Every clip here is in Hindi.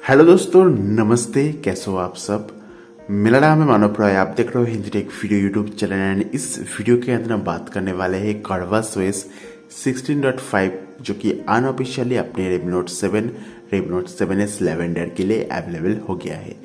हेलो दोस्तों, नमस्ते। कैसे हो आप सब। मेरा नाम है मानव राय, आप देख रहे हो Hindi take video YouTube channel. And इस वीडियो के अंदर हम बात करने वाले हैं CorvusOS 16.5 जो कि अनऑफिशियली अपने Redmi Note 7, Redmi Note 7s lavender के लिए अवेलेबल हो गया है।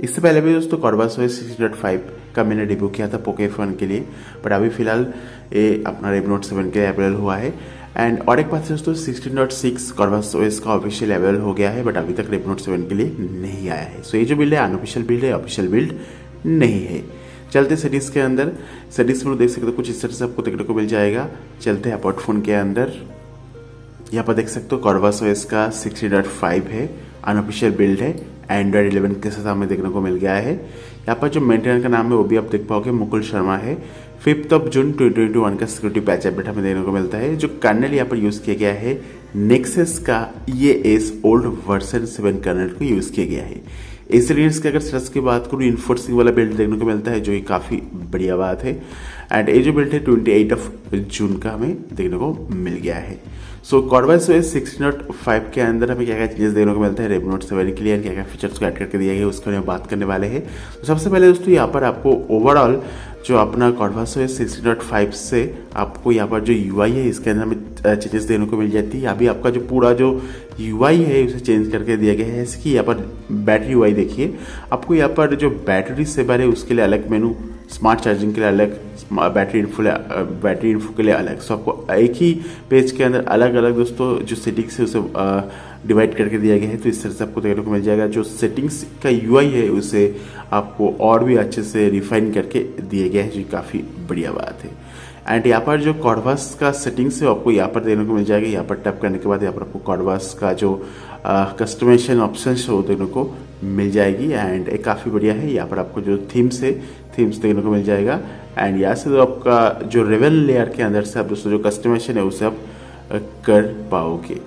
इससे पहले भी दोस्तों CorvusOS 16.5 का मैंने रिव्यू किया था पोके फोन के लिए, बट अभी फिलहाल ये अपना Redmi Note 7 के लिए अवेलेबल हुआ है। एंड और एक बात है दोस्तों, 16.6 CorvusOS का ऑफिशियल अवेलेबल हो गया है, बट अभी तक Redmi Note 7 के लिए नहीं आया है। सो ये जो बिल्ड है अनऑफिशियल बिल्ड है, ऑफिशियल बिल्ड नहीं है। चलते सेटिंग्स के अंदर, सेटिंग्स में देख सकते हो कुछ इस तरह से आपको देखने को मिल जाएगा। चलते हैं अबाउट फोन के अंदर, यहाँ पर देख सकते हो CorvusOS का 16.5 है, अनऑफिशियल बिल्ड है, एंड्रॉइड 11 के साथ हमें देखने को मिल गया है। यहाँ पर जो मेंटेनर का नाम है वो भी आप देख पाओगे, मुकुल शर्मा है। 5 जून 2021 का सिक्योरिटी पैच अपडेट हमें देखने को मिलता है। जो कर्नल यहाँ पर यूज किया गया है नेक्सस का EAS ओल्ड वर्जन 7 कर्नल को यूज किया गया है। इस सीरीज के अगर सर्च की बात करूँ, इन्फोर्सिंग वाला बिल्ड देखने को मिलता है, जो कि काफ़ी बढ़िया बात है। एंड ये जो बिल्ड है 28 जून का हमें देखने को मिल गया है। सो CorvusOS 16.5 के अंदर हमें क्या क्या चीज़ें देखने को मिलता है Redmi Note 7 के लिए, क्या क्या फीचर्स को ऐड करके दिया गया है उसके बारे में बात करने वाले हैं। तो सबसे पहले दोस्तों यहाँ पर आपको ओवरऑल जो अपना CorvusOS 16.5 से आपको यहाँ पर जो UI है इसके अंदर हमें चेंजेस देने को मिल जाती है। अभी आपका जो पूरा जो UI है उसे चेंज करके दिया गया है। इसकी यहाँ पर बैटरी UI देखिए, आपको यहाँ पर जो बैटरी सेवर है उसके लिए अलग मेनू, स्मार्ट चार्जिंग के लिए अलग, बैटरी इन्फो के लिए अलग। सो आपको एक ही पेज के अंदर अलग अलग दोस्तों जो सेटिंग्स है उसे डिवाइड करके दिया गया है। तो इस तरह से आपको देखने को मिल जाएगा। जो सेटिंग्स का UI है उसे आपको और भी अच्छे से रिफाइन करके दिया गया है, जो काफ़ी बढ़िया बात है। एंड यहाँ पर जो कॉर्वस का सेटिंग्स है आपको यहाँ पर देखने को मिल जाएगा। यहाँ पर टैप करने के बाद यहाँ पर आपको कॉर्वस का जो कस्टमाइजेशन ऑप्शन है वो देखने को मिल जाएगी। एंड ये काफ़ी बढ़िया है। यहाँ पर आपको जो थीम्स है, थीम्स देखने को मिल जाएगा। एंड यहाँ से तो आपका जो रेवन लेयर के अंदर से आप दोस्तों जो कस्टमाइजेशन है उसे आप कर पाओगे।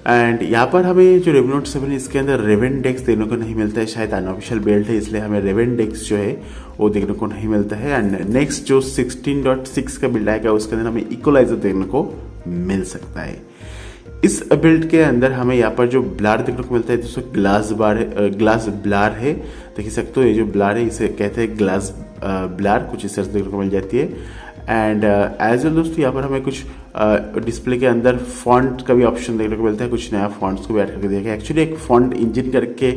एंड यहाँ पर हमें जो Redmi Note 7 है इसके अंदर रेवन डेक्स देखने को नहीं मिलता है, शायद अनऑफिशियल बिल्ड है इसलिए हमें रेवन डेक्स जो है वो देखने को नहीं मिलता है। एंड नेक्स्ट जो 16.6 का बिल्ड आएगा उसके अंदर हमें इक्वलाइजर देखने को मिल सकता है। इस बिल्ड के अंदर हमें यहाँ पर जो ब्लर देखने को मिलता है दोस्तों, ग्लास ब्लर है, देख सकते हो। ये जो ब्लर है इसे कहते हैं ग्लास ब्लर, कुछ इस तरह से देखने को मिल जाती है। एंड एज वेल दोस्तों यहाँ पर हमें कुछ डिस्प्ले के अंदर फॉन्ट का भी ऑप्शन देखने को मिलता है, कुछ नया फॉन्ट्स को भी ऐड करके दिया गया है। एक्चुअली एक फॉन्ट इंजन करके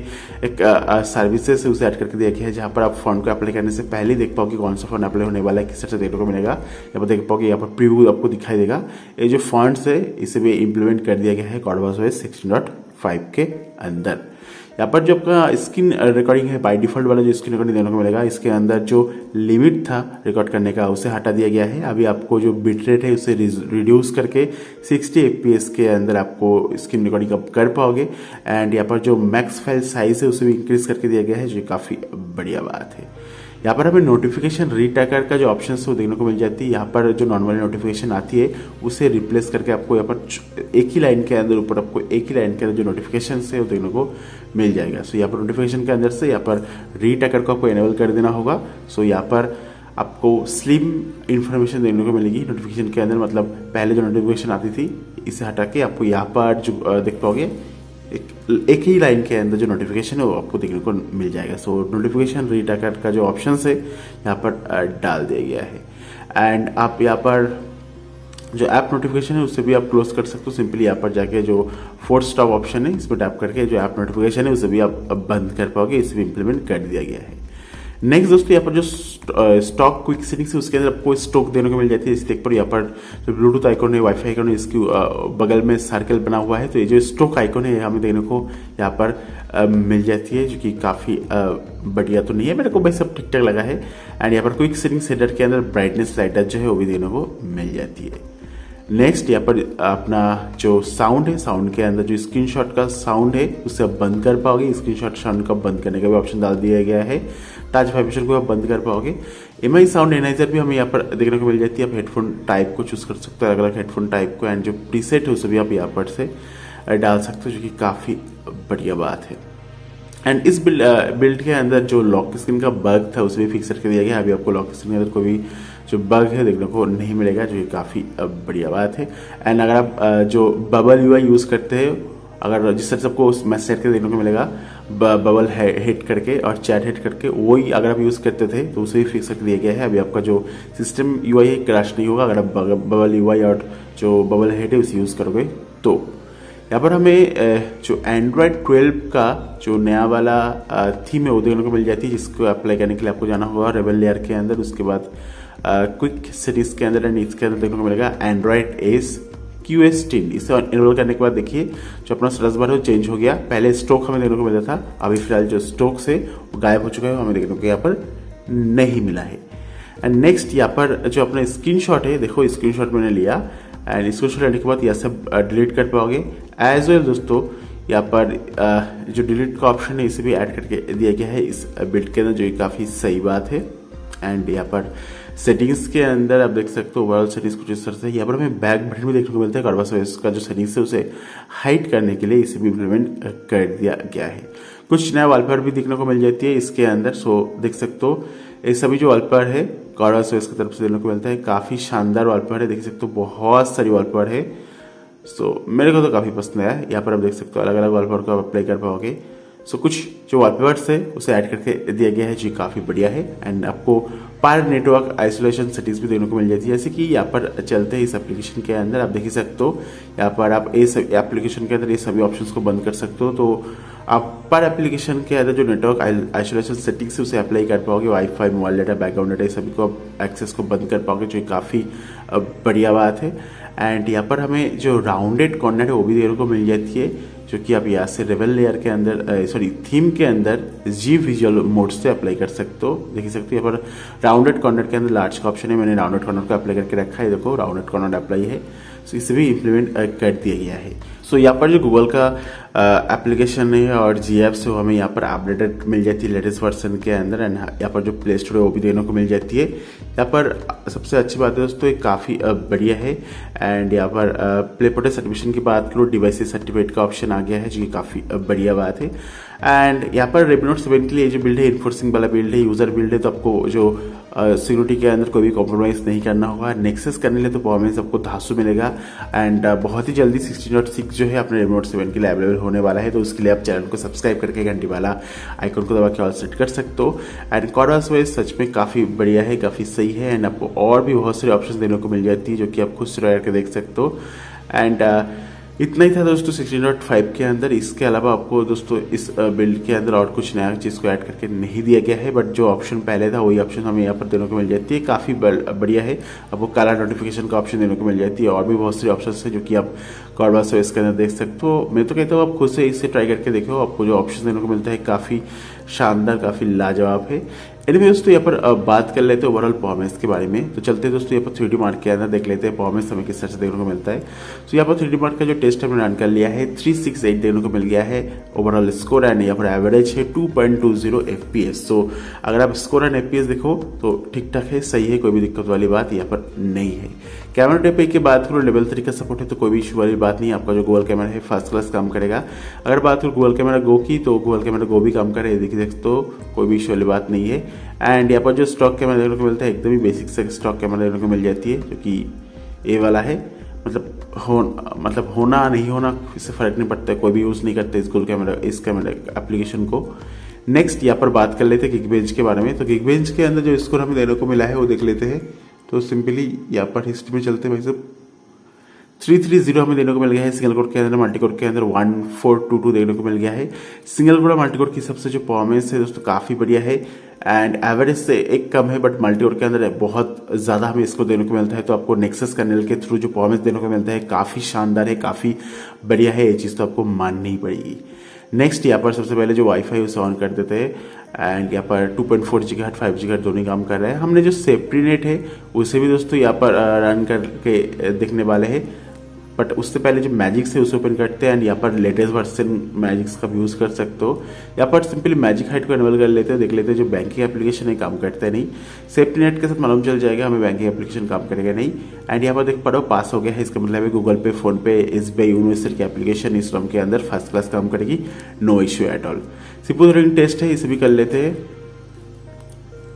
एक सर्विसेज है उसे ऐड करके दिया गया है, जहाँ पर आप फॉन्ट को अप्लाई करने से पहले ही देख पाओगे कौन सा फॉन्ट अप्लाई होने वाला है, किस तरह से देखने को मिलेगा। यहाँ पर देख पाओगे, यहाँ पर प्रीव्यू आपको दिखाई देगा। ये जो फॉन्ट्स है इसे भी इम्प्लीमेंट कर दिया गया है CorvusOS 16.5 के अंदर। यहाँ पर जो आपका स्क्रीन रिकॉर्डिंग है, बाय डिफॉल्ट वाला जो स्क्रीन रिकॉर्डिंग देखने को मिलेगा, इसके अंदर जो लिमिट था रिकॉर्ड करने का उसे हटा दिया गया है। अभी आपको जो बिट रेट है उसे रिड्यूस करके 60 FPS के अंदर आपको स्क्रीन रिकॉर्डिंग आप कर पाओगे। एंड यहाँ पर जो मैक्स फाइल साइज है उसे भी इंक्रीज करके दिया गया है, जो काफ़ी बढ़िया बात है। यहाँ पर हमें नोटिफिकेशन रीटैकर का जो ऑप्शन है वो देखने को मिल जाती है। यहाँ पर जो नॉर्मल नोटिफिकेशन आती है उसे रिप्लेस करके आपको यहाँ पर एक ही लाइन के अंदर, ऊपर आपको एक ही लाइन के अंदर जो नोटिफिकेशन है वो देखने को मिल जाएगा। सो यहाँ पर नोटिफिकेशन के अंदर से यहाँ पर रीटैकर को आपको एनेबल कर देना होगा। सो यहाँ पर आपको स्लिम इन्फॉर्मेशन देखने को मिलेगी नोटिफिकेशन के अंदर, मतलब पहले जो नोटिफिकेशन आती थी इसे हटा के आपको यहाँ पर जो देख पाओगे एक ही लाइन के अंदर जो नोटिफिकेशन है वो आपको देखने को मिल जाएगा। सो नोटिफिकेशन रीटैकर का जो ऑप्शन है यहाँ पर डाल दिया गया है। एंड आप यहाँ पर जो ऐप नोटिफिकेशन है उसे भी आप क्लोज कर सकते हो। सिंपली यहाँ पर जाके जो फोर्थ स्टॉप ऑप्शन है इस पर टैप करके जो ऐप नोटिफिकेशन है उसे भी आप बंद कर पाओगे, इसे भी इम्प्लीमेंट कर दिया गया है। नेक्स्ट दोस्तों यहाँ पर जो स्टॉक क्विक सेटिंग्स है उसके अंदर आपको स्टॉक देने को मिल जाती है। इस देख पर यहाँ पर जो ब्लूटूथ आइकॉन है, वाईफाई आइकॉन है, इसकी बगल में सर्कल बना हुआ है। तो ये जो स्टॉक आइकॉन है हमें देखने को यहाँ पर मिल जाती है, जो कि काफ़ी बढ़िया तो नहीं है, मेरे को भाई सब ठीक ठाक लगा है। एंड यहाँ पर क्विक सेटिंग सेटर के अंदर ब्राइटनेस लाइटर जो है वो भी देखने को मिल जाती है। नेक्स्ट यहाँ पर अपना जो साउंड है, साउंड के अंदर जो स्क्रीनशॉट का साउंड है उसे आप बंद कर पाओगे। स्क्रीनशॉट साउंड का बंद करने का भी ऑप्शन डाल दिया गया है। टच वाइब्रेशन को आप बंद कर पाओगे। MI साउंड एनालाइजर भी हमें यहाँ पर देखने को मिल जाती है। आप हेडफोन टाइप को चूज कर सकते हो, अलग अलग हेडफोन टाइप को। एंड जो प्रीसेट है उसे भी आप यहाँ पर से डाल सकते हो, जो कि काफ़ी बढ़िया बात है। एंड इस बिल्ड के अंदर जो लॉक स्क्रीन का बग था उसे भी फिक्स करके दिया गया। अभी आपको लॉक स्क्रीन के अंदर कोई भी जो बग है देखने को नहीं मिलेगा, जो कि काफ़ी बढ़िया बात है। एंड अगर आप जो बबल UI यूज़ करते हैं अगर जिस तरह से आपको मैसेज करके देखने को मिलेगा बबल हिट करके और चैट हिट करके, वही अगर आप यूज़ करते थे तो उसे भी फिक्स करके दिया गया है। अभी आपका जो सिस्टम यूआई है क्रैश नहीं होगा अगर आप बबल यूआई और जो बबल हिट है उसे यूज़ करोगे तो। यहाँ पर हमें जो एंड्रॉयड 12 का जो नया वाला थीम है वो देखने को मिल जाती है, जिसको अप्लाई करने के लिए आपको जाना होगा रेबल लेयर के अंदर। उसके बाद क्विक सेटिंग्स के अंदर एंड इसके अंदर देखने को मिलेगा एंड्रॉयड एस QS10। इसे इनेबल करने के बाद देखिए जो अपना स्टेटस बार है वो चेंज हो गया। पहले स्टॉक हमें देखने को मिलता था, अभी फिलहाल जो स्टॉक से वो गायब हो चुका है, हमें देखने को यहाँ पर नहीं मिला है। एंड नेक्स्ट यहाँ पर जो अपना स्क्रीनशॉट है, देखो स्क्रीनशॉट मैंने लिया एंड स्क्रीनशॉट लेने के बाद यहाँ से डिलीट कर पाओगे। एज वेल दोस्तों यहाँ पर जो डिलीट का ऑप्शन है इसे भी ऐड करके दिया गया है इस बिल्ड के अंदर, जो कि काफ़ी सही बात है। एंड यहाँ पर सेटिंग्स के अंदर आप देख सकते हो ओवरऑल सेटिंग्स कुछ इस तरह से। यहाँ पर हमें बैक बटन भी देखने को मिलता है, CorvusOS का जो सेटिंग्स है उसे हाइड करने के लिए इसे भी इम्प्लीमेंट कर दिया गया है। कुछ नया वॉलपेपर भी देखने को मिल जाती है इसके अंदर। सो देख सकते हो ये सभी जो वॉलपेपर है CorvusOS की तरफ से देखने को मिलता है, काफ़ी शानदार वॉलपेपर है, देख सकते हो बहुत सारी वॉलपेपर है। सो मेरे को तो काफ़ी पसंद आया। यहाँ पर आप देख सकते हो अलग अलग वॉलपेपर को आप अप्लाई कर पाओगे। सो कुछ जो वॉलपेपर्स है उसे ऐड करके दिया गया है जो काफ़ी बढ़िया है। एंड आपको पार नेटवर्क आइसोलेशन सेटिंग्स भी देखने को मिल जाती है, जैसे कि यहाँ पर चलते हैं इस एप्लीकेशन के अंदर आप देख ही सकते हो। यहाँ पर आप इस एप्लीकेशन के अंदर ये सभी ऑप्शंस को बंद कर सकते हो, तो आप पर एप्लीकेशन के अंदर जो नेटवर्क आइसोलेशन सेटिंग्स है उसे अप्लाई कर पाओगे। Wifi, mobile data, background data, ये सभी को आप एक्सेस को बंद कर पाओगे, जो काफ़ी बढ़िया बात है। एंड यहाँ पर हमें जो राउंडेड कॉर्नर है वो भी देखने को मिल जाती है, जो कि आप यहाँ से रेबल लेयर के अंदर थीम के अंदर जी विजुअल मोड से अप्लाई कर सकते हो। देख सकते हो यहाँ पर राउंडेड कॉर्नर के अंदर लार्ज का ऑप्शन है, मैंने राउंडेड कॉर्नर को अप्लाई करके रखा है। देखो राउंडेड कॉर्नर अप्लाई है, सो इसे भी इम्प्लीमेंट कर दिया गया है। सो यहाँ पर जो गूगल का एप्लीकेशन है और जी एप्स है वो हमें यहाँ पर अपडेटेड मिल जाती है लेटेस्ट वर्जन के अंदर। एंड यहाँ पर जो प्ले स्टोर है वो भी देखने को मिल जाती है। यहाँ पर सबसे अच्छी बात है दोस्तों ये काफ़ी बढ़िया है। एंड यहाँ पर प्ले पोर्टल सर्टिफिकेशन की बात करो, डिवाइसेस सर्टिफिकेट का ऑप्शन आ गया है, जो कि काफ़ी बढ़िया बात है। एंड यहाँ पर Redmi Note 7 के लिए जो बिल्ड है इन्फोर्सिंग वाला बिल्ड है, यूजर बिल्ड है, तो आपको जो सिक्योरिटी के अंदर कोई भी कॉम्प्रोमाइज़ नहीं करना होगा। नेक्सस करने लिए तो परफॉर्मेंस आपको धांसू मिलेगा। एंड बहुत ही जल्दी 16.6 जो है अपने Redmi Note 7 के लिए अवेलेबल होने वाला है, तो उसके लिए आप चैनल को सब्सक्राइब करके घंटी वाला आइकन को दबा के ऑल सेट कर सकते हो। एंड CorvusOS सच में काफ़ी बढ़िया है, काफ़ी सही है। एंड आपको और भी बहुत सारे ऑप्शन देने को मिल जाती है, जो कि आप खुद से ट्राई करके देख सकते हो। एंड इतना ही था दोस्तों 16.5 के अंदर। इसके अलावा आपको दोस्तों इस बिल्ड के अंदर और कुछ नया चीज़ को ऐड करके नहीं दिया गया है, बट जो ऑप्शन पहले था वही ऑप्शन हमें यहाँ पर देने को मिल जाती है, काफ़ी बढ़िया है। आपको काला नोटिफिकेशन का ऑप्शन देने को मिल जाती है, और भी बहुत सारे ऑप्शन है जो कि आप CorvusOS के अंदर देख सकते हो। मैं तो कहता हूँ आप खुद से इसे ट्राई करके देखो, आपको जो ऑप्शन देने को मिलता है काफ़ी शानदार, काफ़ी लाजवाब है। एनीवे दोस्तों यहाँ पर बात कर लेते हैं ओवरऑल परफॉर्मेंस के बारे में। तो चलते हैं दोस्तों यहाँ पर 3D मार्क के अंदर देख लेते हैं परफॉर्मेंस हमें किस तरह से देखने को मिलता है। तो यहाँ पर 3D मार्क का जो टेस्ट हमने रन कर लिया है 368 देखने को मिल गया है ओवरऑल स्कोर। एंड यहाँ पर एवरेज है 2.20 FPS। तो अगर आप स्कोर एंड FPS देखो तो ठीक ठाक है, सही है, कोई भी दिक्कत वाली बात यहाँ पर नहीं है। कैमरा टाइप की बात करो लेवल 3 का सपोर्ट है, तो कोई भी इशू वाली बात नहीं है। आपका जो गूगल कैमरा है फर्स्ट क्लास काम करेगा। अगर बात करो गूगल कैमरा गो की, तो गूगल कैमरा गो भी काम करे, देखिए तो कोई भी इशू वाली बात नहीं है। एंड यहाँ पर जो स्टॉक कैमरा देखने को मिलता है एकदम ही बेसिक से स्टॉक कैमरा देखने को मिल जाती है, जो कि ए वाला है। मतलब होना नहीं होना इससे फर्क नहीं पड़ता है, कोई भी यूज़ नहीं करते इस कैमरा एप्लीकेशन को। नेक्स्ट यहाँ पर बात कर लेते हैं Geekbench के बारे में। तो Geekbench के अंदर जो स्कोर हमें देने को मिला है वो देख लेते हैं। तो सिंपली यहाँ पर हिस्ट्री में चलते हैं भाई साहब, 330 हमें देने को मिल गया है सिंगल कोड के अंदर। मल्टी कोड के अंदर 1422 देखने को मिल गया है। सिंगल कोड मल्टी कोड की सबसे जो परफॉर्मेंस है दोस्तों काफ़ी बढ़िया है। एंड एवरेज से एक कम है, बट मल्टी कोड के अंदर बहुत ज़्यादा हमें इसको देने को मिलता है। तो आपको नेक्सस कर्नेल के थ्रू जो परफॉर्मेंस देने को मिलता है काफ़ी शानदार है, काफ़ी बढ़िया है, ये चीज़ तो आपको माननी ही पड़ेगी। नेक्स्ट यहाँ पर सबसे पहले जो वाईफाई उसे ऑन कर देते हैं। एंड यहाँ पर 2.4 GHz 5 GHz दोनों काम कर रहे हैं। हमने जो सेफ्टी नेट है उसे भी दोस्तों यहाँ पर रन करके देखने वाले हैं, बट उससे पहले जो मैजिक्स है उसे ओपन करते हैं। एंड यहाँ पर लेटेस्ट वर्जन मैजिक्स का यूज़ कर सकते हो। यहाँ पर सिंपली मैजिक हाइट को इनेबल कर लेते हैं, देख लेते हैं जो बैंकिंग एप्लीकेशन है काम करता है नहीं। सेफ्टी नेट के साथ मालूम चल जाएगा हमें बैंकिंग एप्लीकेशन काम करेगा नहीं। एंड यहाँ पर देख पा रहे हो पास हो गया है, इसका मतलब है गूगल पे, फोन पे, SBI, यूनिवर्सिटी की एप्लीकेशन इस रोम के अंदर फर्स्ट क्लास काम करेगी, no issue at all. Simple reading test है, इसे भी कर लेते हैं।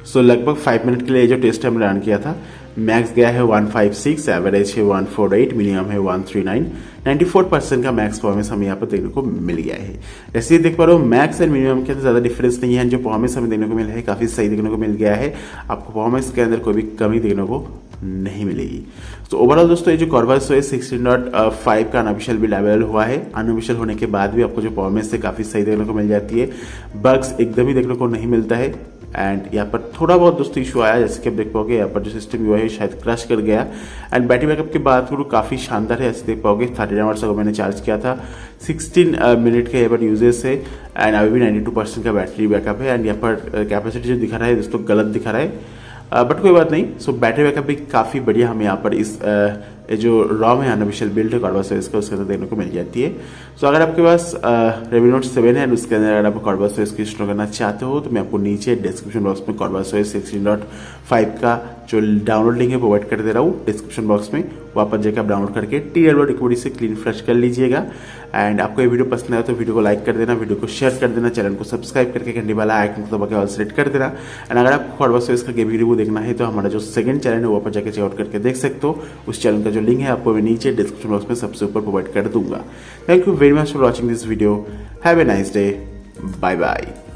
सो लगभग 5 मिनट के लिए जो टेस्ट हमने रन किया था मैक्स गया है 156, एवरेज है 148, मिनिमम है 139, 94% का मैक्स परफॉर्मेंस हमें यहाँ पर देखने को मिल गया है। जैसे देख पा रहे हो मैक्स एंड मिनिमम के अंदर ज़्यादा डिफरेंस नहीं है, जो परफॉर्मेंस हमें देखने को मिला है काफ़ी सही देखने को मिल गया है। आपको परफॉर्मेंस के अंदर कोई भी कमी देखने को नहीं मिलेगी। तो ओवरऑल दोस्तों ये जो CorvusOS 16.5 का अनऑफिशियल बिल्ड अवेलेबल हुआ है, अनऑफिशियल होने के बाद भी आपको जो परफॉर्मेंस है काफ़ी सही देखने को मिल जाती है, बग्स एकदम ही देखने को नहीं मिलता है। एंड यहाँ पर थोड़ा बहुत दोस्तों इशू आया, जैसे कि आप देख पाओगे यहाँ पर जो सिस्टम हुआ है शायद क्रैश कर गया। एंड बैटरी बैकअप की बात करूँ काफ़ी शानदार है, ऐसे देख पाओगे 39 आवर्स अगर मैंने चार्ज किया था, 16 मिनट के यहाँ पर यूजेस है एंड अभी भी 92% का बैटरी बैकअप है। एंड यहाँ पर कैपेसिटी जो दिखा रहा है दोस्तों गलत दिखा रहा है, बट कोई बात नहीं। सो बैटरी बैकअप भी काफ़ी बढ़िया हमें यहाँ पर इस जो रॉम है अनऑफिशियल बिल्ड है CorvusOS का उसके अंदर देखने को मिल जाती है। सो अगर आपके पास Redmi Note 7 है उसके अंदर अगर आप CorvusOS की इंस्टॉल करना चाहते हो तो मैं आपको नीचे डिस्क्रिप्शन बॉक्स में CorvusOS 16.5 का जो डाउनलोड लिंक है प्रोवाइड कर दे रहा हूँ डिस्क्रिप्शन बॉक्स में, वहाँ पर जाकर आप डाउनलोड करके TLO से क्लीन फ्रेश कर लीजिएगा। एंड आपको ये वीडियो पसंद आया तो वीडियो को लाइक कर देना, वीडियो को शेयर कर देना, चैनल को सब्सक्राइब करके घंटी वाला आइकन को दबा के ऑल सेलेक्ट कर देना। एंड अगर आपको CorvusOS का गेम रिव्यू देखना है तो हमारा जो सेकंड चैनल है वहाँ पर जाकर चेकआउट करके देख सकते हो। उस चैनल का जो लिंक है आपको मैं नीचे डिस्क्रिप्शन बॉक्स में सबसे ऊपर प्रोवाइड कर दूंगा। Thank you very much for watching this video. Have a nice day, bye bye.